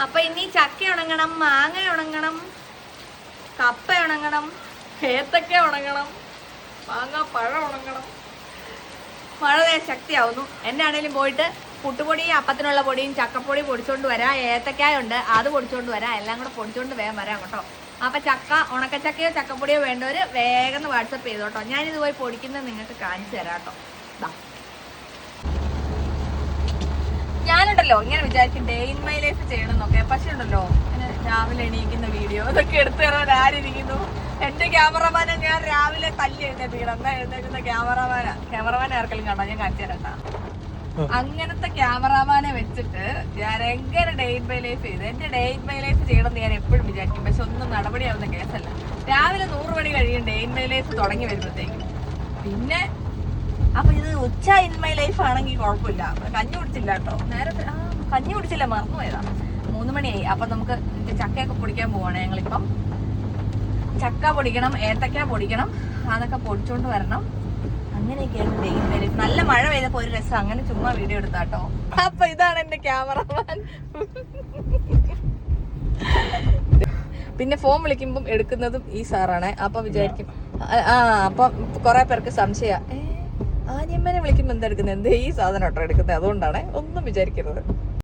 അപ്പൊ ഇനി ചക്ക ഉണങ്ങണം, മാങ്ങ ഉണങ്ങണം, കപ്പ ഉണങ്ങണം, ഏത്തക്ക ഉണങ്ങണം, മാങ്ങ പഴം ഉണങ്ങണം. മഴ ശക്തിയാവുന്നു. എന്നെ ആണേലും പോയിട്ട് പുട്ടുപൊടിയും അപ്പത്തിനുള്ള പൊടിയും ചക്കപ്പൊടി പൊടിച്ചോണ്ട് വരാം, ഏത്തക്കായ ഉണ്ട് അത് പൊടിച്ചോണ്ട് വരാം, എല്ലാം കൂടെ പൊടിച്ചോണ്ട് വേഗം വരാം കേട്ടോ. അപ്പൊ ചക്ക, ഉണക്കച്ചക്കയോ ചക്കപ്പൊടിയോ വേണ്ടവര് വേഗം വാട്സപ്പ് ചെയ്തോട്ടോ. ഞാനിത് പോയി പൊടിക്കുന്നത് നിങ്ങൾക്ക് കാണിച്ചു തരാം കേട്ടോ. ഞാനുണ്ടല്ലോ ഇങ്ങനെ വിചാരിക്കും ഡേ ഇൻ മൈ ലൈഫ് ചെയ്യണമെന്നൊക്കെ. പക്ഷെ ഉണ്ടല്ലോ ഇങ്ങനെ രാവിലെ എണീക്കുന്ന വീഡിയോ ഇതൊക്കെ എടുത്തു തരാൻ ആരിയിരിക്കുന്നു? എന്റെ ക്യാമറമാനെ ഞാൻ രാവിലെ തല്ലി എഴുന്നേപ്പിക്കണം. എന്നാ എഴുന്നേക്കുന്ന ക്യാമറമാനെ ആർക്കെങ്കിലും കണ്ടോ? ഞാൻ കാണിച്ചു തരാം. അങ്ങനത്തെ ക്യാമറമാനെ വെച്ചിട്ട് ഞാൻ എങ്ങനെ ഡേ ഇൻ മൈ ലൈഫ് ചെയ്ത് എന്റെ ഡേ ഇൻ മൈ ലൈഫ് ചെയ്യണമെന്ന് ഞാൻ എപ്പോഴും വിചാരിക്കും. പക്ഷെ ഒന്നും നടപടിയാവുന്ന കേസല്ല. രാവിലെ 100 മണി കഴിയും ഡേ ഇൻ മൈ ലൈഫ് തുടങ്ങി വരുമ്പോഴത്തേക്കും. പിന്നെ അപ്പൊ ഇത് ഉച്ച ഇൻ മൈ ലൈഫ് ആണെങ്കിൽ കുഴപ്പമില്ല. കഞ്ഞി കുടിച്ചില്ല കേട്ടോ, നേരത്തെ കഞ്ഞി കുടിച്ചില്ല, മറന്നുപോയതാ. 3 മണിയായി. അപ്പൊ നമുക്ക് ചക്കയൊക്കെ പൊടിക്കാൻ പോവാണ് ഞങ്ങളിപ്പം. ചക്ക പൊടിക്കണം, ഏത്തക്ക പൊടിക്കണം, അതൊക്കെ പൊടിച്ചോണ്ട് വരണം. അങ്ങനെയൊക്കെയാണ് ഡേ ഇൻ മൈ ലൈഫ്. നല്ല മഴ പെയ്തപ്പോ ഒരു രസം, അങ്ങനെ ചുമ്മാ വീഡിയോ എടുത്താട്ടോ. അപ്പൊ ഇതാണ് എന്റെ ക്യാമറമാൻ. പിന്നെ ഫോൺ വിളിക്കുമ്പം എടുക്കുന്നതും ഈ സാറാണ്. അപ്പൊ വിചാരിക്കും അപ്പൊ കൊറേ പേർക്ക് സംശയ, ആര്യമ്മനെ വിളിക്കുമ്പോ എന്താ എടുക്കുന്നത്, എന്തേ ഈ സാധനം കേട്ടോ എടുക്കുന്നത്, അതുകൊണ്ടാണ്, ഒന്നും വിചാരിക്കരുത്.